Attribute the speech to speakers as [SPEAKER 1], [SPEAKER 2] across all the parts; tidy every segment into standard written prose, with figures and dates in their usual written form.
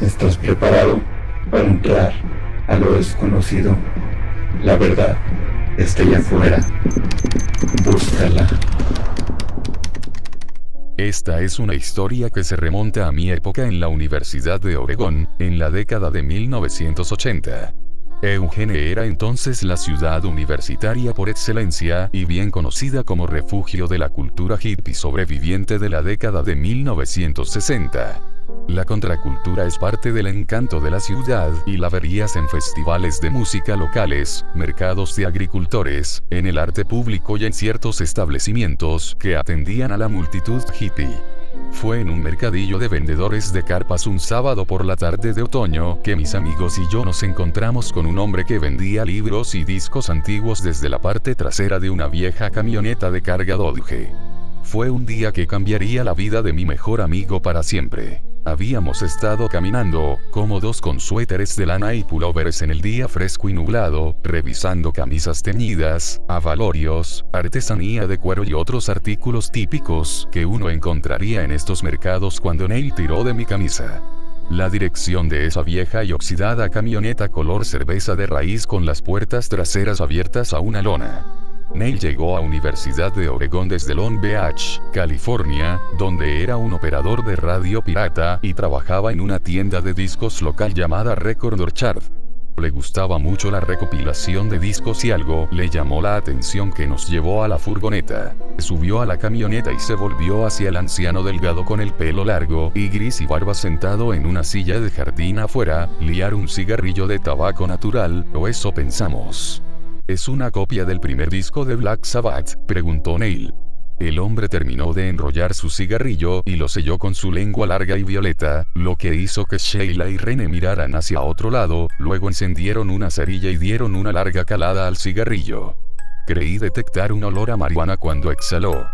[SPEAKER 1] ¿Estás preparado para entrar a lo desconocido? La verdad está allá afuera. Búscala.
[SPEAKER 2] Esta es una historia que se remonta a mi época en la Universidad de Oregón, en la década de 1980. Eugene era entonces la ciudad universitaria por excelencia y bien conocida como refugio de la cultura hippie sobreviviente de la década de 1960. La contracultura es parte del encanto de la ciudad y la verías en festivales de música locales, mercados de agricultores, en el arte público y en ciertos establecimientos que atendían a la multitud hippie. Fue en un mercadillo de vendedores de carpas un sábado por la tarde de otoño que mis amigos y yo nos encontramos con un hombre que vendía libros y discos antiguos desde la parte trasera de una vieja camioneta de carga Dodge. Fue un día que cambiaría la vida de mi mejor amigo para siempre. Habíamos estado caminando, cómodos con suéteres de lana y pullovers en el día fresco y nublado, revisando camisas teñidas, abalorios, artesanía de cuero y otros artículos típicos que uno encontraría en estos mercados cuando Neil tiró de mi camisa. La dirección de esa vieja y oxidada camioneta color cerveza de raíz con las puertas traseras abiertas a una lona. Neil llegó a Universidad de Oregón desde Long Beach, California, donde era un operador de radio pirata y trabajaba en una tienda de discos local llamada Record Orchard. Le gustaba mucho la recopilación de discos y algo le llamó la atención que nos llevó a la furgoneta. Subió a la camioneta y se volvió hacia el anciano delgado con el pelo largo y gris y barba sentado en una silla de jardín afuera, liar un cigarrillo de tabaco natural, o eso pensamos. ¿Es una copia del primer disco de Black Sabbath?, preguntó Neil. El hombre terminó de enrollar su cigarrillo y lo selló con su lengua larga y violeta, lo que hizo que Sheila y René miraran hacia otro lado, luego encendieron una cerilla y dieron una larga calada al cigarrillo. Creí detectar un olor a marihuana cuando exhaló.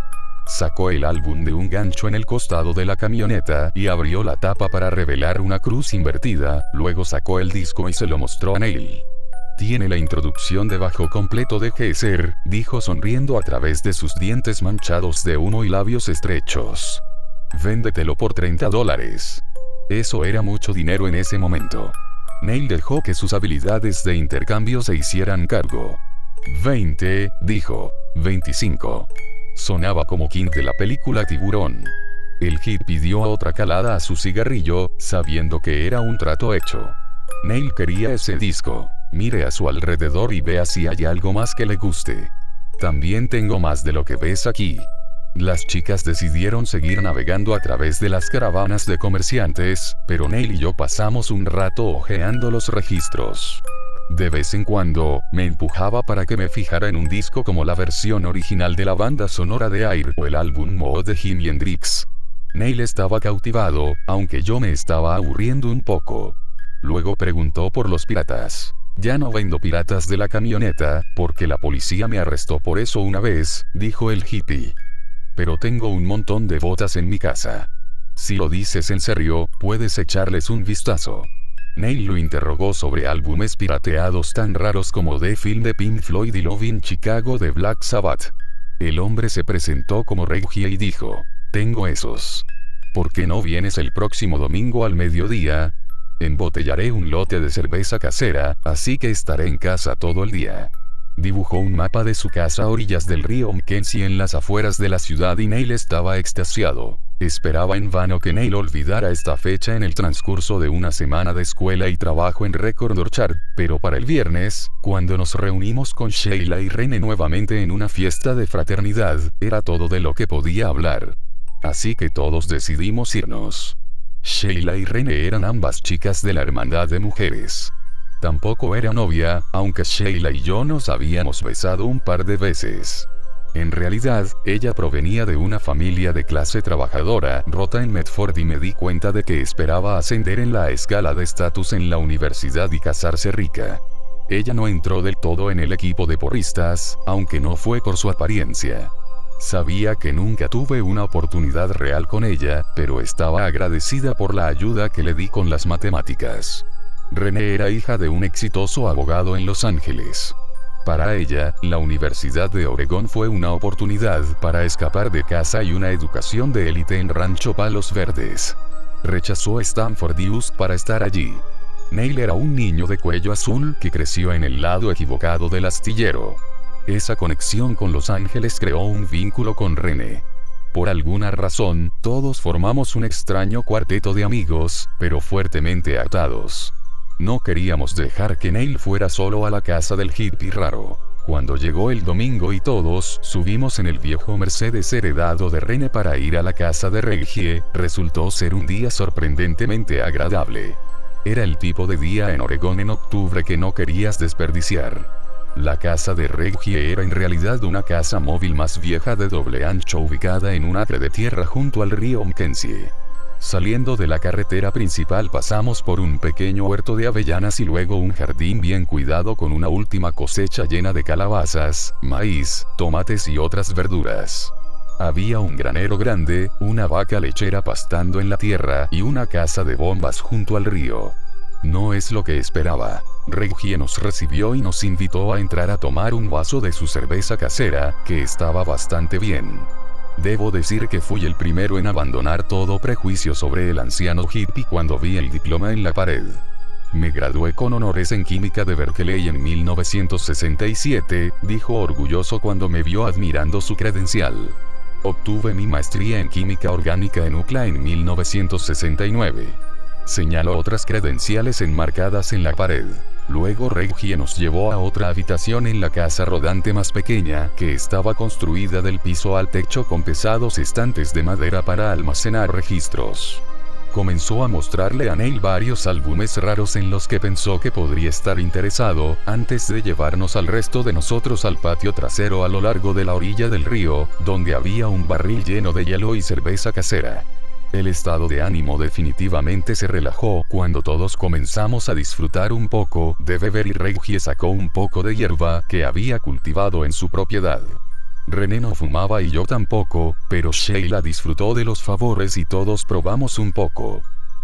[SPEAKER 2] Sacó el álbum de un gancho en el costado de la camioneta y abrió la tapa para revelar una cruz invertida, luego sacó el disco y se lo mostró a Neil. Tiene la introducción de bajo completo de Geezer, dijo sonriendo a través de sus dientes manchados de humo y labios estrechos. Véndetelo por $30. Eso era mucho dinero en ese momento. Neil dejó que sus habilidades de intercambio se hicieran cargo. 20, dijo. 25. Sonaba como King de la película Tiburón. El hit pidió otra calada a su cigarrillo, sabiendo que era un trato hecho. Neil quería ese disco. Mire a su alrededor y vea si hay algo más que le guste. También tengo más de lo que ves aquí. Las chicas decidieron seguir navegando a través de las caravanas de comerciantes, pero Neil y yo pasamos un rato hojeando los registros. De vez en cuando, me empujaba para que me fijara en un disco como la versión original de la banda sonora de Air o el álbum Mood de Jimi Hendrix. Neil estaba cautivado, aunque yo me estaba aburriendo un poco. Luego preguntó por los piratas. Ya no vendo piratas de la camioneta, porque la policía me arrestó por eso una vez, dijo el hippie. Pero tengo un montón de botas en mi casa. Si lo dices en serio, puedes echarles un vistazo. Neil lo interrogó sobre álbumes pirateados tan raros como The Film de Pink Floyd y Love in Chicago de Black Sabbath. El hombre se presentó como Reggie y dijo, tengo esos. ¿Por qué no vienes el próximo domingo al mediodía? Embotellaré un lote de cerveza casera, así que estaré en casa todo el día. Dibujó un mapa de su casa a orillas del río Mackenzie en las afueras de la ciudad y Neil estaba extasiado. Esperaba en vano que Neil olvidara esta fecha en el transcurso de una semana de escuela y trabajo en Record Orchard, pero para el viernes, cuando nos reunimos con Sheila y René nuevamente en una fiesta de fraternidad, era todo de lo que podía hablar. Así que todos decidimos irnos. Sheila y René eran ambas chicas de la hermandad de mujeres. Tampoco era novia, aunque Sheila y yo nos habíamos besado un par de veces. En realidad, ella provenía de una familia de clase trabajadora, rota en Medford y me di cuenta de que esperaba ascender en la escala de estatus en la universidad y casarse rica. Ella no entró del todo en el equipo de porristas, aunque no fue por su apariencia. Sabía que nunca tuve una oportunidad real con ella, pero estaba agradecida por la ayuda que le di con las matemáticas. René era hija de un exitoso abogado en Los Ángeles. Para ella, la Universidad de Oregón fue una oportunidad para escapar de casa y una educación de élite en Rancho Palos Verdes. Rechazó Stanford Youth para estar allí. Neil era un niño de cuello azul que creció en el lado equivocado del astillero. Esa conexión con Los Ángeles creó un vínculo con René. Por alguna razón, todos formamos un extraño cuarteto de amigos, pero fuertemente atados. No queríamos dejar que Neil fuera solo a la casa del hippie raro. Cuando llegó el domingo y todos subimos en el viejo Mercedes heredado de René para ir a la casa de Reggie, resultó ser un día sorprendentemente agradable. Era el tipo de día en Oregón en octubre que no querías desperdiciar. La casa de Reggie era en realidad una casa móvil más vieja de doble ancho ubicada en un acre de tierra junto al río Mackenzie. Saliendo de la carretera principal pasamos por un pequeño huerto de avellanas y luego un jardín bien cuidado con una última cosecha llena de calabazas, maíz, tomates y otras verduras. Había un granero grande, una vaca lechera pastando en la tierra y una casa de bombas junto al río. No es lo que esperaba. Reggie nos recibió y nos invitó a entrar a tomar un vaso de su cerveza casera, que estaba bastante bien. Debo decir que fui el primero en abandonar todo prejuicio sobre el anciano hippie cuando vi el diploma en la pared. Me gradué con honores en química de Berkeley en 1967, dijo orgulloso cuando me vio admirando su credencial. Obtuve mi maestría en química orgánica en UCLA en 1969. Señaló otras credenciales enmarcadas en la pared. Luego Reggie nos llevó a otra habitación en la casa rodante más pequeña, que estaba construida del piso al techo con pesados estantes de madera para almacenar registros. Comenzó a mostrarle a Neil varios álbumes raros en los que pensó que podría estar interesado, antes de llevarnos al resto de nosotros al patio trasero a lo largo de la orilla del río, donde había un barril lleno de hielo y cerveza casera. El estado de ánimo definitivamente se relajó cuando todos comenzamos a disfrutar un poco de beber y Reggie sacó un poco de hierba que había cultivado en su propiedad. René no fumaba y yo tampoco, pero Sheila disfrutó de los favores y todos probamos un poco.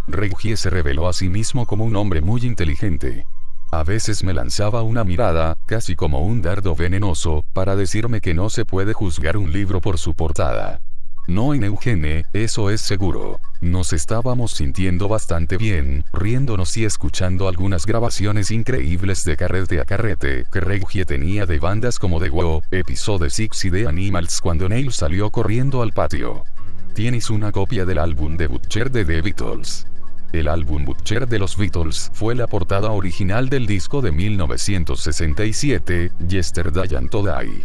[SPEAKER 2] Reggie se reveló a sí mismo como un hombre muy inteligente. A veces me lanzaba una mirada, casi como un dardo venenoso, para decirme que no se puede juzgar un libro por su portada. No en Eugene, eso es seguro. Nos estábamos sintiendo bastante bien, riéndonos y escuchando algunas grabaciones increíbles de carrete a carrete que Reggie tenía de bandas como The Who, Episode 6 y The Animals cuando Neil salió corriendo al patio. Tienes una copia del álbum de Butcher de The Beatles. El álbum Butcher de los Beatles fue la portada original del disco de 1967, Yesterday and Today.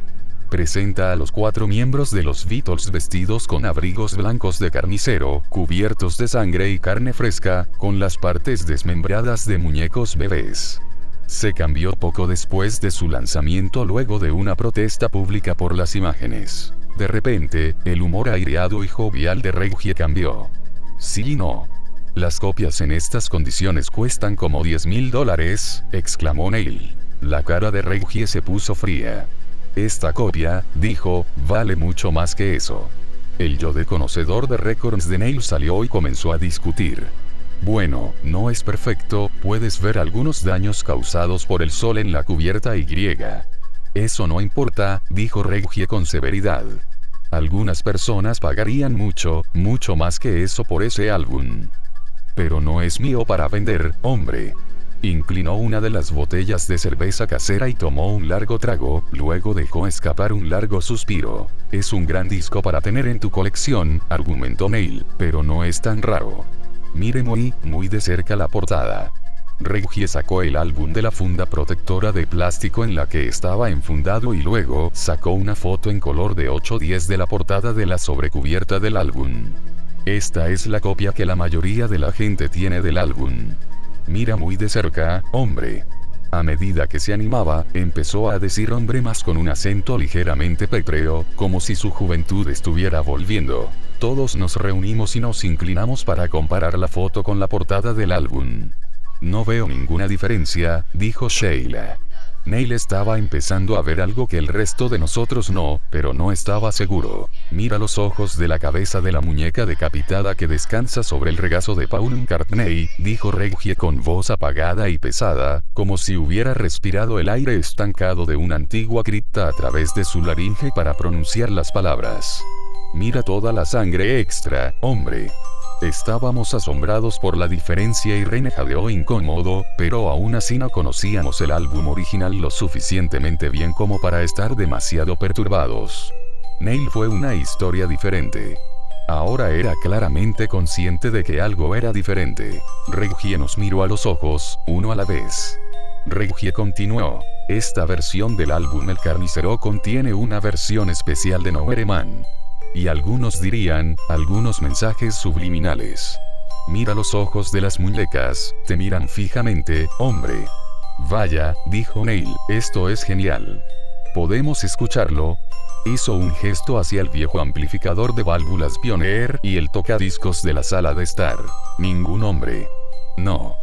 [SPEAKER 2] Presenta a los 4 miembros de los Beatles vestidos con abrigos blancos de carnicero, cubiertos de sangre y carne fresca, con las partes desmembradas de muñecos bebés. Se cambió poco después de su lanzamiento luego de una protesta pública por las imágenes. De repente, el humor aireado y jovial de Reggie cambió. Sí y no. Las copias en estas condiciones cuestan como $10,000, exclamó Neil. La cara de Reggie se puso fría. Esta copia, dijo, vale mucho más que eso. El yo de conocedor de récords de Neil salió y comenzó a discutir. Bueno, no es perfecto, puedes ver algunos daños causados por el sol en la cubierta Y. Eso no importa, dijo Reggie con severidad. Algunas personas pagarían mucho, mucho más que eso por ese álbum. Pero no es mío para vender, hombre. Inclinó una de las botellas de cerveza casera y tomó un largo trago, luego dejó escapar un largo suspiro. Es un gran disco para tener en tu colección, argumentó Neil, pero no es tan raro. Mire muy de cerca la portada. Reggie sacó el álbum de la funda protectora de plástico en la que estaba enfundado y luego sacó una foto en color de 8:10 de la portada de la sobrecubierta del álbum. Esta es la copia que la mayoría de la gente tiene del álbum. Mira muy de cerca, hombre. A medida que se animaba, empezó a decir hombre más con un acento ligeramente pétreo, como si su juventud estuviera volviendo. Todos nos reunimos y nos inclinamos para comparar la foto con la portada del álbum. No veo ninguna diferencia, dijo Sheila. Neil estaba empezando a ver algo que el resto de nosotros no, pero no estaba seguro. Mira los ojos de la cabeza de la muñeca decapitada que descansa sobre el regazo de Paul McCartney, dijo Reggie con voz apagada y pesada, como si hubiera respirado el aire estancado de una antigua cripta a través de su laringe para pronunciar las palabras. Mira toda la sangre extra, hombre. Estábamos asombrados por la diferencia y René jadeó incómodo, pero aún así no conocíamos el álbum original lo suficientemente bien como para estar demasiado perturbados. Neil fue una historia diferente. Ahora era claramente consciente de que algo era diferente. Reggie nos miró a los ojos, uno a la vez. Reggie continuó. Esta versión del álbum El Carnicero contiene una versión especial de No Man. Y algunos dirían, algunos mensajes subliminales. Mira los ojos de las muñecas, te miran fijamente, hombre. Vaya, dijo Neil, esto es genial. ¿Podemos escucharlo? Hizo un gesto hacia el viejo amplificador de válvulas Pioneer y el tocadiscos de la sala de estar. Ningún hombre. No.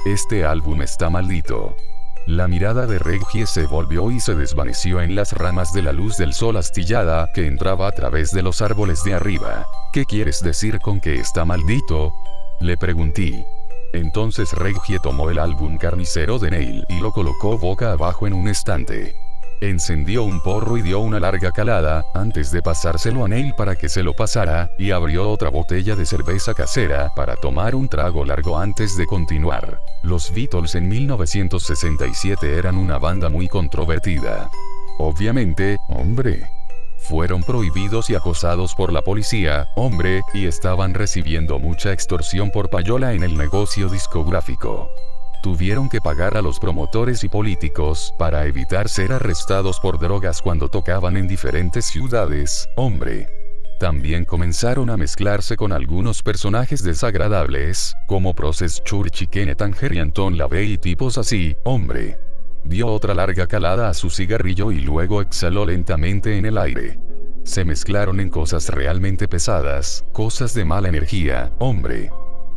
[SPEAKER 2] Este álbum está maldito. La mirada de Reggie se volvió y se desvaneció en las ramas de la luz del sol astillada que entraba a través de los árboles de arriba. ¿Qué quieres decir con que está maldito? Le pregunté. Entonces Reggie tomó el álbum Carnicero de Neil y lo colocó boca abajo en un estante. Encendió un porro y dio una larga calada, antes de pasárselo a Neil para que se lo pasara, y abrió otra botella de cerveza casera para tomar un trago largo antes de continuar. Los Beatles en 1967 eran una banda muy controvertida. Obviamente, hombre. Fueron prohibidos y acosados por la policía, hombre, y estaban recibiendo mucha extorsión por payola en el negocio discográfico. Tuvieron que pagar a los promotores y políticos para evitar ser arrestados por drogas cuando tocaban en diferentes ciudades, hombre. También comenzaron a mezclarse con algunos personajes desagradables, como Process Church y Kenneth Anger y Anton LaVey y tipos así, hombre. Dio otra larga calada a su cigarrillo y luego exhaló lentamente en el aire. Se mezclaron en cosas realmente pesadas, cosas de mala energía, hombre.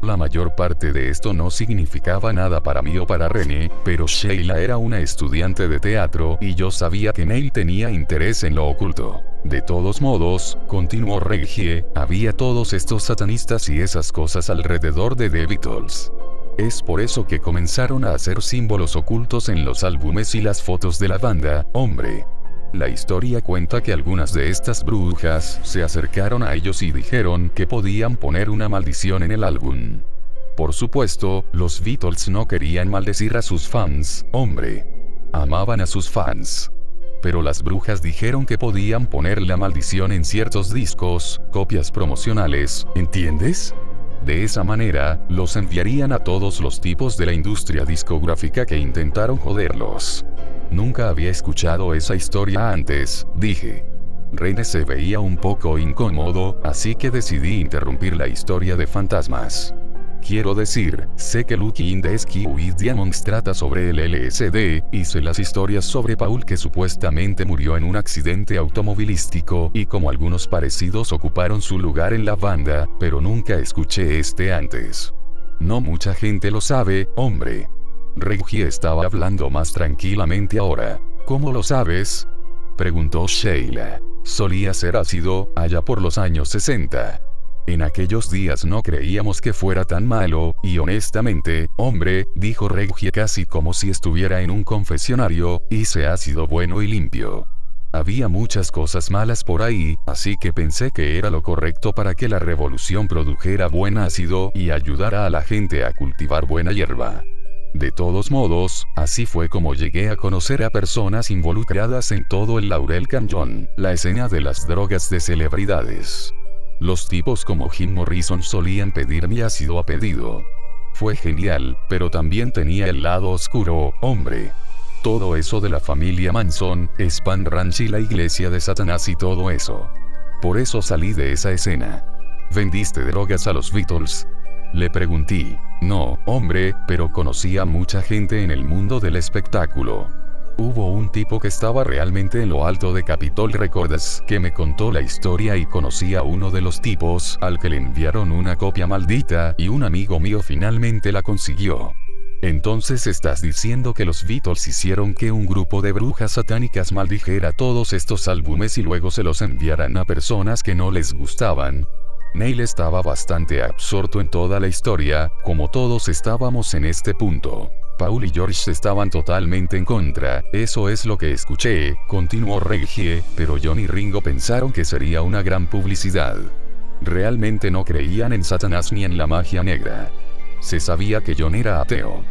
[SPEAKER 2] La mayor parte de esto no significaba nada para mí o para René, pero Sheila era una estudiante de teatro y yo sabía que Neil tenía interés en lo oculto. De todos modos, continuó Reggie, había todos estos satanistas y esas cosas alrededor de The Beatles. Es por eso que comenzaron a hacer símbolos ocultos en los álbumes y las fotos de la banda, hombre. La historia cuenta que algunas de estas brujas se acercaron a ellos y dijeron que podían poner una maldición en el álbum. Por supuesto, los Beatles no querían maldecir a sus fans, hombre. Amaban a sus fans. Pero las brujas dijeron que podían poner la maldición en ciertos discos, copias promocionales, ¿entiendes? De esa manera, los enviarían a todos los tipos de la industria discográfica que intentaron joderlos. Nunca había escuchado esa historia antes, dije. René se veía un poco incómodo, así que decidí interrumpir la historia de fantasmas. Quiero decir, sé que Lucky in the Sky with Diamonds trata sobre el LSD, y sé las historias sobre Paul que supuestamente murió en un accidente automovilístico, y como algunos parecidos ocuparon su lugar en la banda, pero nunca escuché este antes. No mucha gente lo sabe, hombre. Reggie estaba hablando más tranquilamente ahora. ¿Cómo lo sabes?, preguntó Sheila. Solía ser ácido, allá por los años 60. En aquellos días no creíamos que fuera tan malo, y honestamente, hombre, dijo Reggie casi como si estuviera en un confesionario, hice ácido bueno y limpio. Había muchas cosas malas por ahí, así que pensé que era lo correcto para que la revolución produjera buen ácido y ayudara a la gente a cultivar buena hierba. De todos modos, así fue como llegué a conocer a personas involucradas en todo el Laurel Canyon, la escena de las drogas de celebridades. Los tipos como Jim Morrison solían pedir mi ácido a pedido. Fue genial, pero también tenía el lado oscuro, hombre. Todo eso de la familia Manson, Spam Ranch y la iglesia de Satanás y todo eso. Por eso salí de esa escena. ¿Vendiste drogas a los Beatles?, le pregunté. No, hombre, pero conocí a mucha gente en el mundo del espectáculo. Hubo un tipo que estaba realmente en lo alto de Capitol Records que me contó la historia y conocí a uno de los tipos al que le enviaron una copia maldita y un amigo mío finalmente la consiguió. Entonces estás diciendo que los Beatles hicieron que un grupo de brujas satánicas maldijera todos estos álbumes y luego se los enviaran a personas que no les gustaban. Neil estaba bastante absorto en toda la historia, como todos estábamos en este punto. Paul y George estaban totalmente en contra, eso es lo que escuché, continuó Reggie, pero John y Ringo pensaron que sería una gran publicidad. Realmente no creían en Satanás ni en la magia negra. Se sabía que John era ateo.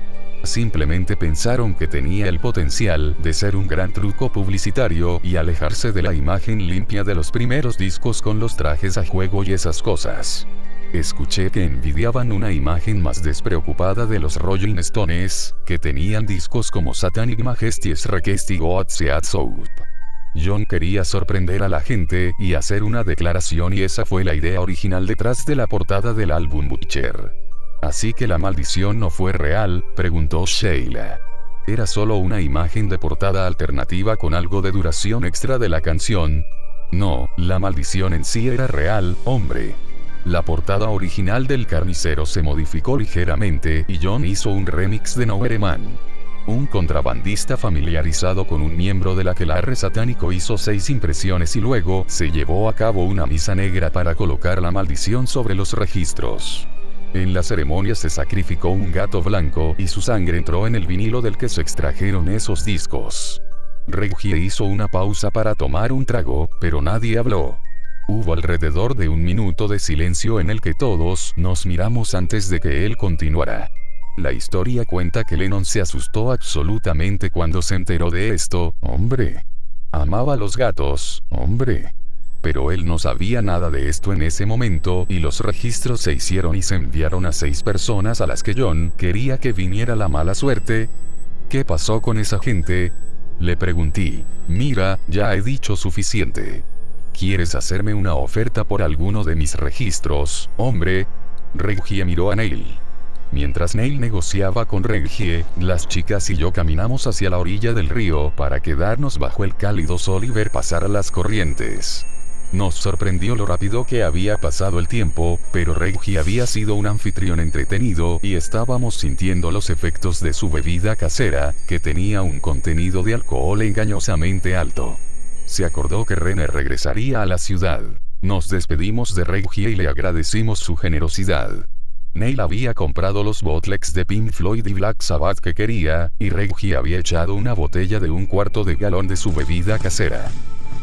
[SPEAKER 2] Simplemente pensaron que tenía el potencial de ser un gran truco publicitario y alejarse de la imagen limpia de los primeros discos con los trajes a juego y esas cosas. Escuché que envidiaban una imagen más despreocupada de los Rolling Stones, que tenían discos como Satanic Majesty's Request y Goat Seat Soup. John quería sorprender a la gente y hacer una declaración, y esa fue la idea original detrás de la portada del álbum Butcher. ¿Así que la maldición no fue real?, preguntó Sheila. ¿Era solo una imagen de portada alternativa con algo de duración extra de la canción? No, la maldición en sí era real, hombre. La portada original del Carnicero se modificó ligeramente y John hizo un remix de Nowhere Man. Un contrabandista familiarizado con un miembro del aquelarre satánico hizo 6 impresiones y luego se llevó a cabo una misa negra para colocar la maldición sobre los registros. En la ceremonia se sacrificó un gato blanco y su sangre entró en el vinilo del que se extrajeron esos discos. Reggie hizo una pausa para tomar un trago, pero nadie habló. Hubo alrededor de 1 minuto de silencio en el que todos nos miramos antes de que él continuara. La historia cuenta que Lennon se asustó absolutamente cuando se enteró de esto, hombre. Amaba a los gatos, hombre. Pero él no sabía nada de esto en ese momento y los registros se hicieron y se enviaron a 6 personas a las que John quería que viniera la mala suerte. ¿Qué pasó con esa gente?, le pregunté. Mira, ya he dicho suficiente. ¿Quieres hacerme una oferta por alguno de mis registros, hombre? Reggie miró a Neil. Mientras Neil negociaba con Reggie, las chicas y yo caminamos hacia la orilla del río para quedarnos bajo el cálido sol y ver pasar las corrientes. Nos sorprendió lo rápido que había pasado el tiempo, pero Reggie había sido un anfitrión entretenido y estábamos sintiendo los efectos de su bebida casera, que tenía un contenido de alcohol engañosamente alto. Se acordó que Rene regresaría a la ciudad. Nos despedimos de Reggie y le agradecimos su generosidad. Neil había comprado los bootlegs de Pink Floyd y Black Sabbath que quería, y Reggie había echado una botella de 1/4 de galón de su bebida casera.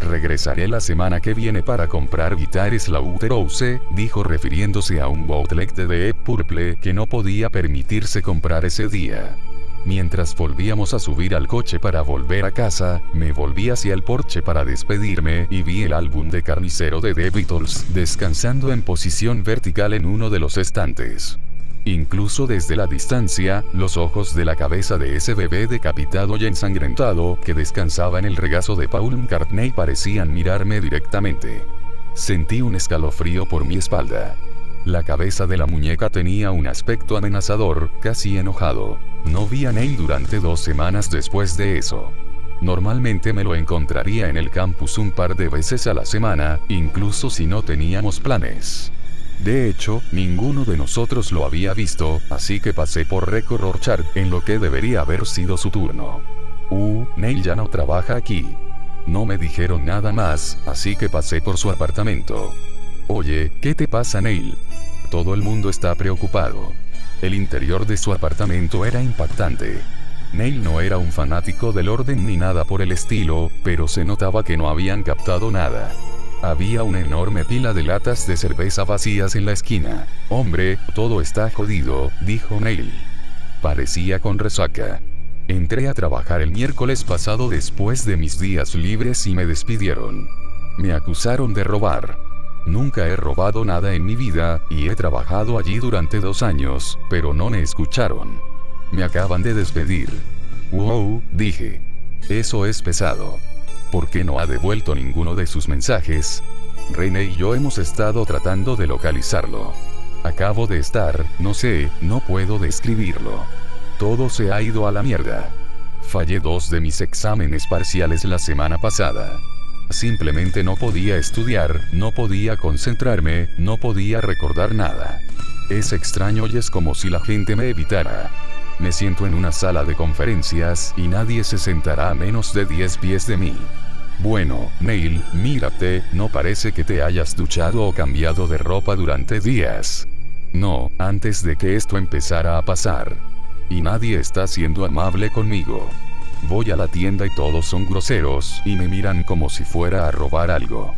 [SPEAKER 2] Regresaré la semana que viene para comprar Guitar Slaughterhouse, dijo refiriéndose a un bootleg de Deep Purple que no podía permitirse comprar ese día. Mientras volvíamos a subir al coche para volver a casa, me volví hacia el porche para despedirme y vi el álbum de Carnicero de The Beatles descansando en posición vertical en uno de los estantes. Incluso desde la distancia, los ojos de la cabeza de ese bebé decapitado y ensangrentado que descansaba en el regazo de Paul McCartney parecían mirarme directamente. Sentí un escalofrío por mi espalda. La cabeza de la muñeca tenía un aspecto amenazador, casi enojado. No vi a Neil durante 2 semanas después de eso. Normalmente me lo encontraría en el campus un par de veces a la semana, incluso si no teníamos planes. De hecho, ninguno de nosotros lo había visto, así que pasé por Record Orchard en lo que debería haber sido su turno. Neil ya no trabaja aquí. No me dijeron nada más, así que pasé por su apartamento. Oye, ¿qué te pasa, Neil? Todo el mundo está preocupado. El interior de su apartamento era impactante. Neil no era un fanático del orden ni nada por el estilo, pero se notaba que no habían captado nada. Había una enorme pila de latas de cerveza vacías en la esquina. Hombre, todo está jodido, dijo Neil. Parecía con resaca. Entré a trabajar el miércoles pasado después de mis días libres y me despidieron. Me acusaron de robar. Nunca he robado nada en mi vida, y he trabajado allí durante 2 años, pero no me escucharon. Me acaban de despedir. Wow, dije. Eso es pesado. ¿Por qué no ha devuelto ninguno de sus mensajes? Rene y yo hemos estado tratando de localizarlo. Acabo de estar, no sé, no puedo describirlo. Todo se ha ido a la mierda. Fallé 2 de mis exámenes parciales la semana pasada. Simplemente no podía estudiar, no podía concentrarme, no podía recordar nada. Es extraño y es como si la gente me evitara. Me siento en una sala de conferencias y nadie se sentará a menos de 10 pies de mí. Bueno, Neil, mírate, no parece que te hayas duchado o cambiado de ropa durante días. No, antes de que esto empezara a pasar. Y nadie está siendo amable conmigo. Voy a la tienda y todos son groseros y me miran como si fuera a robar algo.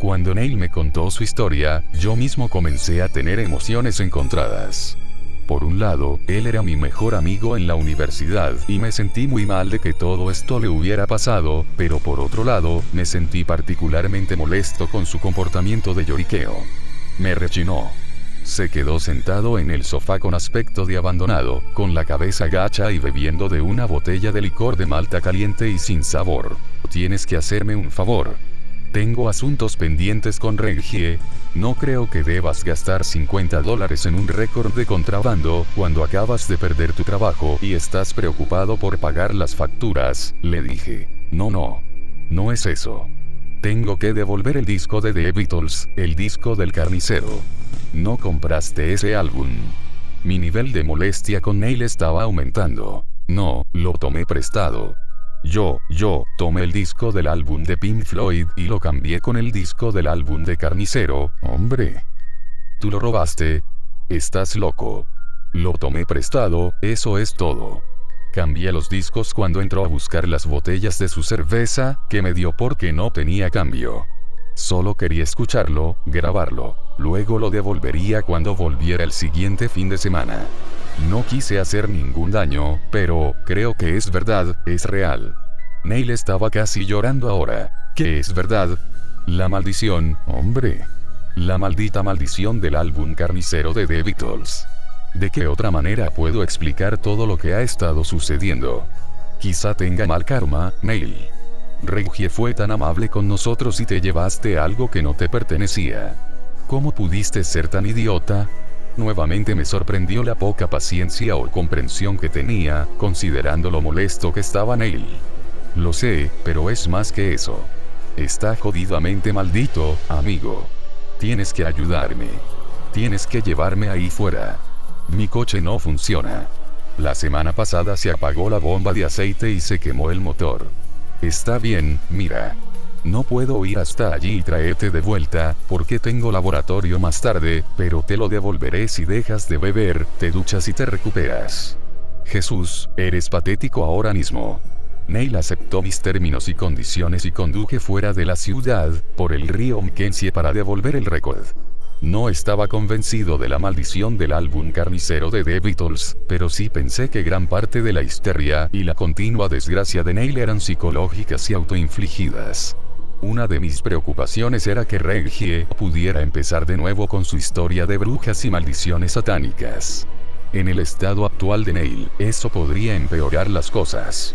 [SPEAKER 2] Cuando Neil me contó su historia, yo mismo comencé a tener emociones encontradas. Por un lado, él era mi mejor amigo en la universidad y me sentí muy mal de que todo esto le hubiera pasado, pero por otro lado, me sentí particularmente molesto con su comportamiento de lloriqueo. Me rechinó. Se quedó sentado en el sofá con aspecto de abandonado, con la cabeza gacha y bebiendo de una botella de licor de malta caliente y sin sabor. Tienes que hacerme un favor. Tengo asuntos pendientes con Reggie. No creo que debas gastar $50 en un récord de contrabando cuando acabas de perder tu trabajo y estás preocupado por pagar las facturas, le dije. No es eso. Tengo que devolver el disco de The Beatles, el disco del carnicero. No compraste ese álbum. Mi nivel de molestia con Neil estaba aumentando. No, lo tomé prestado. Yo tomé el disco del álbum de Pink Floyd y lo cambié con el disco del álbum de Carnicero. Hombre. ¿Tú lo robaste? Estás loco. Lo tomé prestado, eso es todo. Cambié los discos cuando entró a buscar las botellas de su cerveza, que me dio porque no tenía cambio. Solo quería escucharlo, grabarlo. Luego lo devolvería cuando volviera el siguiente fin de semana. No quise hacer ningún daño, pero creo que es verdad, es real. Neil estaba casi llorando ahora. ¿Qué es verdad? La maldición, hombre. La maldita maldición del álbum carnicero de The Beatles. ¿De qué otra manera puedo explicar todo lo que ha estado sucediendo? Quizá tenga mal karma, Neil. Reggie fue tan amable con nosotros y te llevaste algo que no te pertenecía. ¿Cómo pudiste ser tan idiota? Nuevamente me sorprendió la poca paciencia o comprensión que tenía, considerando lo molesto que estaba Neil. Lo sé, pero es más que eso. Está jodidamente maldito, amigo. Tienes que ayudarme. Tienes que llevarme ahí fuera. Mi coche no funciona. La semana pasada se apagó la bomba de aceite y se quemó el motor. Está bien, mira. No puedo ir hasta allí y traerte de vuelta, porque tengo laboratorio más tarde, pero te lo devolveré si dejas de beber, te duchas y te recuperas. Jesús, eres patético ahora mismo. Neil aceptó mis términos y condiciones y conduje fuera de la ciudad, por el río Mackenzie para devolver el récord. No estaba convencido de la maldición del álbum carnicero de The Beatles, pero sí pensé que gran parte de la histeria y la continua desgracia de Neil eran psicológicas y autoinfligidas. Una de mis preocupaciones era que Reggie pudiera empezar de nuevo con su historia de brujas y maldiciones satánicas. En el estado actual de Neil, eso podría empeorar las cosas.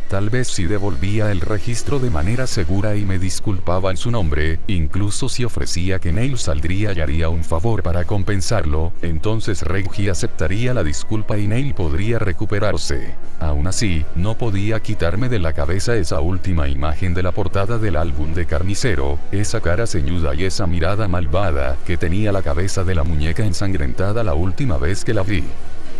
[SPEAKER 2] Tal vez si devolvía el registro de manera segura y me disculpaba en su nombre, incluso si ofrecía que Neil saldría y haría un favor para compensarlo, entonces Reggie aceptaría la disculpa y Neil podría recuperarse. Aún así, no podía quitarme de la cabeza esa última imagen de la portada del álbum de Carnicero, esa cara ceñuda y esa mirada malvada que tenía la cabeza de la muñeca ensangrentada la última vez que la vi.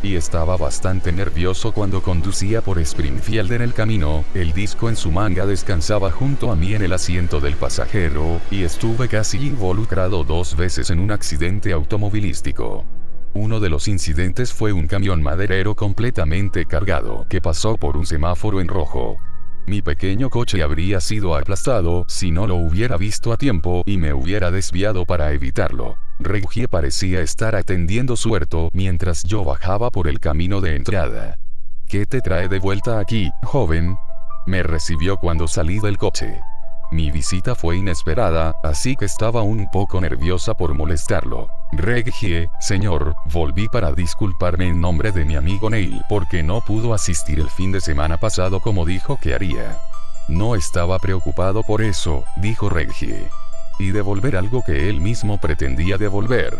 [SPEAKER 2] Y estaba bastante nervioso cuando conducía por Springfield en el camino, el disco en su manga descansaba junto a mí en el asiento del pasajero, y estuve casi involucrado 2 veces en un accidente automovilístico. Uno de los incidentes fue un camión maderero completamente cargado que pasó por un semáforo en rojo. Mi pequeño coche habría sido aplastado si no lo hubiera visto a tiempo y me hubiera desviado para evitarlo. Reggie parecía estar atendiendo su huerto mientras yo bajaba por el camino de entrada. ¿Qué te trae de vuelta aquí, joven? Me recibió cuando salí del coche. Mi visita fue inesperada, así que estaba un poco nerviosa por molestarlo. Reggie, señor, volví para disculparme en nombre de mi amigo Neil porque no pudo asistir el fin de semana pasado como dijo que haría. No estaba preocupado por eso, dijo Reggie. Y devolver algo que él mismo pretendía devolver.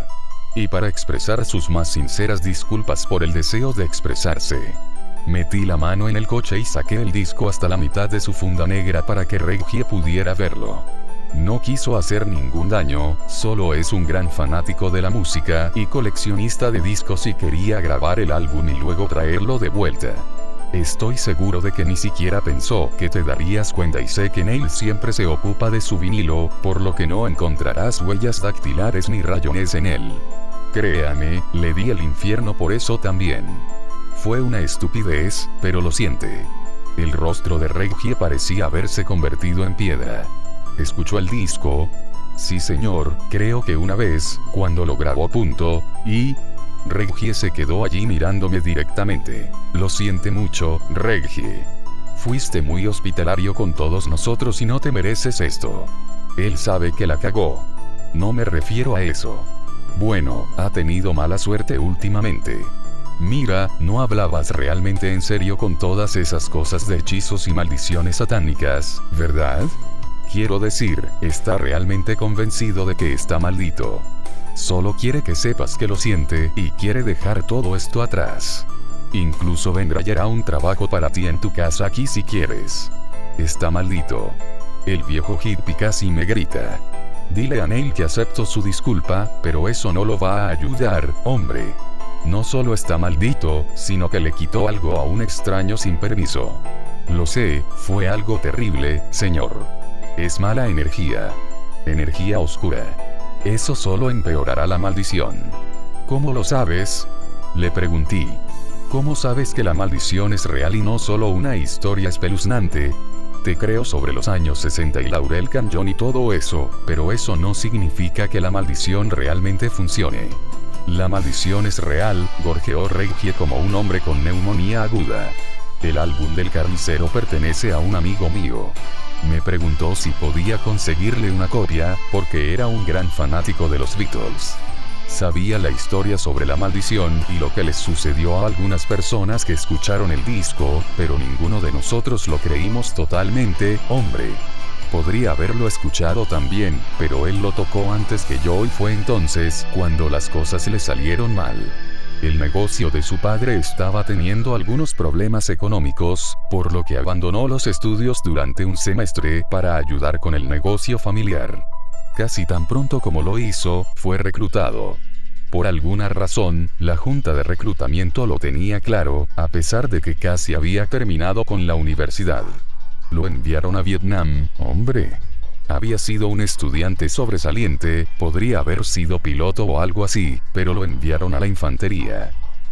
[SPEAKER 2] Y para expresar sus más sinceras disculpas por el deseo de expresarse. Metí la mano en el coche y saqué el disco hasta la mitad de su funda negra para que Reggie pudiera verlo. No quiso hacer ningún daño, solo es un gran fanático de la música y coleccionista de discos y quería grabar el álbum y luego traerlo de vuelta. Estoy seguro de que ni siquiera pensó que te darías cuenta y sé que Neil siempre se ocupa de su vinilo, por lo que no encontrarás huellas dactilares ni rayones en él. Créame, le di el infierno por eso también. Fue una estupidez, pero lo siente. El rostro de Reggie parecía haberse convertido en piedra. ¿Escuchó el disco? Sí señor, creo que una vez, cuando lo grabó y... Reggie se quedó allí mirándome directamente. Lo siente mucho, Reggie. Fuiste muy hospitalario con todos nosotros y no te mereces esto. Él sabe que la cagó. No me refiero a eso. Bueno, ha tenido mala suerte últimamente. Mira, no hablabas realmente en serio con todas esas cosas de hechizos y maldiciones satánicas, ¿verdad? Quiero decir, está realmente convencido de que está maldito. Solo quiere que sepas que lo siente y quiere dejar todo esto atrás. Incluso vendrá y hará un trabajo para ti en tu casa aquí si quieres. Está maldito. El viejo hippie casi me grita. Dile a Neil que acepto su disculpa, pero eso no lo va a ayudar, hombre. No solo está maldito, sino que le quitó algo a un extraño sin permiso. Lo sé, fue algo terrible, señor. Es mala energía. Energía oscura. Eso solo empeorará la maldición. ¿Cómo lo sabes? Le pregunté. ¿Cómo sabes que la maldición es real y no solo una historia espeluznante? Te creo sobre los años 60 y Laurel Canyon y todo eso, pero eso no significa que la maldición realmente funcione. La maldición es real, gorjeó Reggie como un hombre con neumonía aguda. El álbum del carnicero pertenece a un amigo mío. Me preguntó si podía conseguirle una copia, porque era un gran fanático de los Beatles. Sabía la historia sobre la maldición y lo que les sucedió a algunas personas que escucharon el disco, pero ninguno de nosotros lo creímos totalmente, hombre. Podría haberlo escuchado también, pero él lo tocó antes que yo y fue entonces cuando las cosas le salieron mal. El negocio de su padre estaba teniendo algunos problemas económicos, por lo que abandonó los estudios durante un semestre para ayudar con el negocio familiar. Casi tan pronto como lo hizo, fue reclutado. Por alguna razón, la junta de reclutamiento lo tenía claro, a pesar de que casi había terminado con la universidad. Lo enviaron a Vietnam, hombre. Había sido un estudiante sobresaliente, podría haber sido piloto o algo así, pero lo enviaron a la infantería.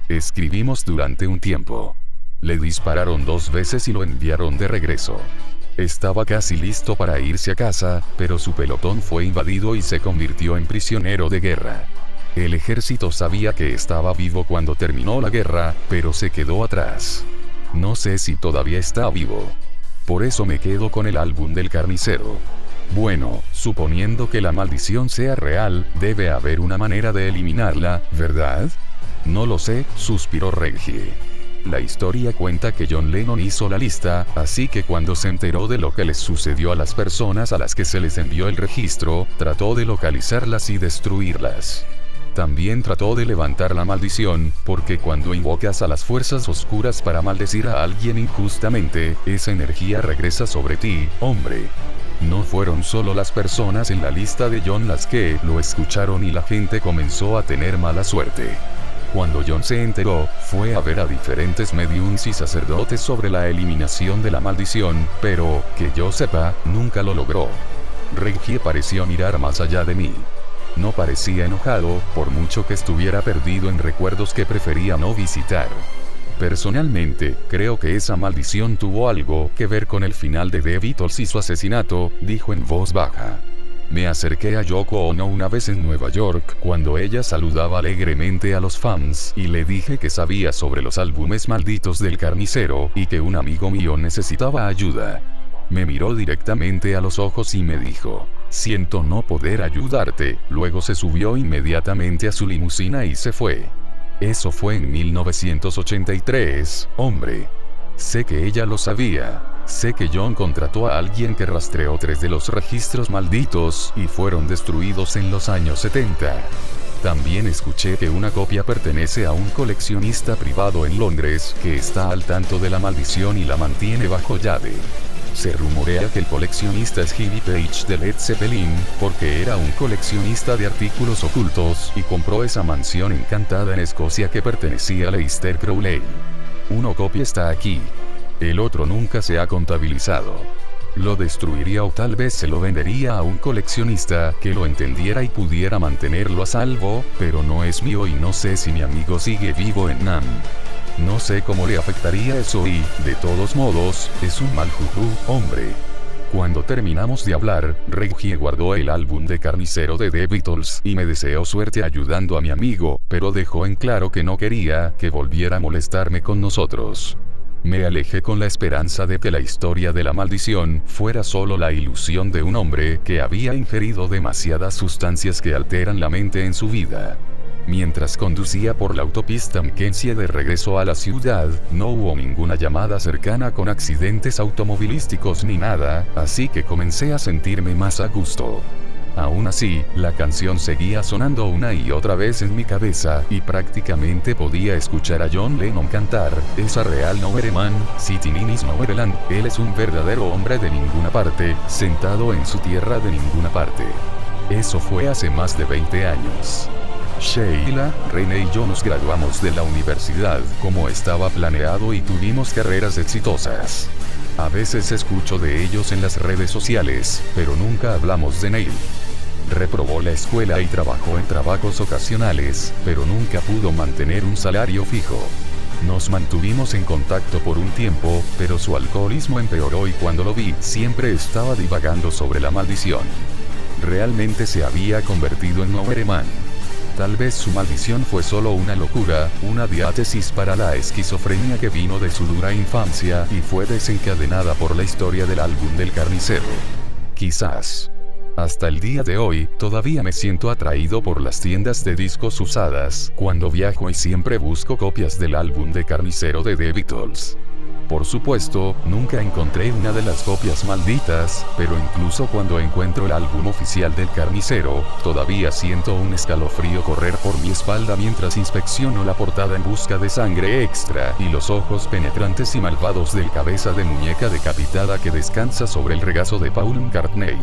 [SPEAKER 2] Escribimos durante un tiempo. Le dispararon 2 veces y lo enviaron de regreso. Estaba casi listo para irse a casa, pero su pelotón fue invadido y se convirtió en prisionero de guerra. El ejército sabía que estaba vivo cuando terminó la guerra, pero se quedó atrás. No sé si todavía está vivo. Por eso me quedo con el álbum del carnicero. Bueno, suponiendo que la maldición sea real, debe haber una manera de eliminarla, ¿verdad? No lo sé, suspiró Reggie. La historia cuenta que John Lennon hizo la lista, así que cuando se enteró de lo que les sucedió a las personas a las que se les envió el registro, trató de localizarlas y destruirlas. También trató de levantar la maldición, porque cuando invocas a las fuerzas oscuras para maldecir a alguien injustamente, esa energía regresa sobre ti, hombre. No fueron solo las personas en la lista de John las que lo escucharon y la gente comenzó a tener mala suerte. Cuando John se enteró, fue a ver a diferentes mediums y sacerdotes sobre la eliminación de la maldición, pero, que yo sepa, nunca lo logró. Reggie pareció mirar más allá de mí. No parecía enojado, por mucho que estuviera perdido en recuerdos que prefería no visitar. Personalmente, creo que esa maldición tuvo algo que ver con el final de The Beatles y su asesinato, dijo en voz baja. Me acerqué a Yoko Ono una vez en Nueva York, cuando ella saludaba alegremente a los fans, y le dije que sabía sobre los álbumes malditos del carnicero, y que un amigo mío necesitaba ayuda. Me miró directamente a los ojos y me dijo, siento no poder ayudarte, luego se subió inmediatamente a su limusina y se fue. Eso fue en 1983, hombre. Sé que ella lo sabía. Sé que John contrató a alguien que rastreó 3 de los registros malditos y fueron destruidos en los años 70. También escuché que una copia pertenece a un coleccionista privado en Londres que está al tanto de la maldición y la mantiene bajo llave. Se rumorea que el coleccionista es Jimmy Page de Led Zeppelin, porque era un coleccionista de artículos ocultos y compró esa mansión encantada en Escocia que pertenecía a Aleister Crowley. Una copia está aquí. El otro nunca se ha contabilizado. Lo destruiría o tal vez se lo vendería a un coleccionista que lo entendiera y pudiera mantenerlo a salvo, pero no es mío y no sé si mi amigo sigue vivo en Nam. No sé cómo le afectaría eso y, de todos modos, es un mal juju, hombre. Cuando terminamos de hablar, Reggie guardó el álbum de Carnicero de The Beatles y me deseó suerte ayudando a mi amigo, pero dejó en claro que no quería que volviera a molestarme con nosotros. Me alejé con la esperanza de que la historia de la maldición fuera solo la ilusión de un hombre que había ingerido demasiadas sustancias que alteran la mente en su vida. Mientras conducía por la autopista Mackenzie de regreso a la ciudad, no hubo ninguna llamada cercana con accidentes automovilísticos ni nada, así que comencé a sentirme más a gusto. Aún así, la canción seguía sonando una y otra vez en mi cabeza, y prácticamente podía escuchar a John Lennon cantar, "Es a real nowhere man, sitting in his nowhereland, él es un verdadero hombre de ninguna parte, sentado en su tierra de ninguna parte". Eso fue hace más de 20 años. Sheila, René y yo nos graduamos de la universidad como estaba planeado y tuvimos carreras exitosas. A veces escucho de ellos en las redes sociales, pero nunca hablamos de Neil. Reprobó la escuela y trabajó en trabajos ocasionales, pero nunca pudo mantener un salario fijo. Nos mantuvimos en contacto por un tiempo, pero su alcoholismo empeoró y cuando lo vi, siempre estaba divagando sobre la maldición. Realmente se había convertido en Nowhereman. Tal vez su maldición fue solo una locura, una diátesis para la esquizofrenia que vino de su dura infancia y fue desencadenada por la historia del álbum del carnicero. Quizás. Hasta el día de hoy, todavía me siento atraído por las tiendas de discos usadas, cuando viajo y siempre busco copias del álbum de Carnicero de The Beatles. Por supuesto, nunca encontré una de las copias malditas, pero incluso cuando encuentro el álbum oficial del Carnicero, todavía siento un escalofrío correr por mi espalda mientras inspecciono la portada en busca de sangre extra y los ojos penetrantes y malvados del cabeza de muñeca decapitada que descansa sobre el regazo de Paul McCartney.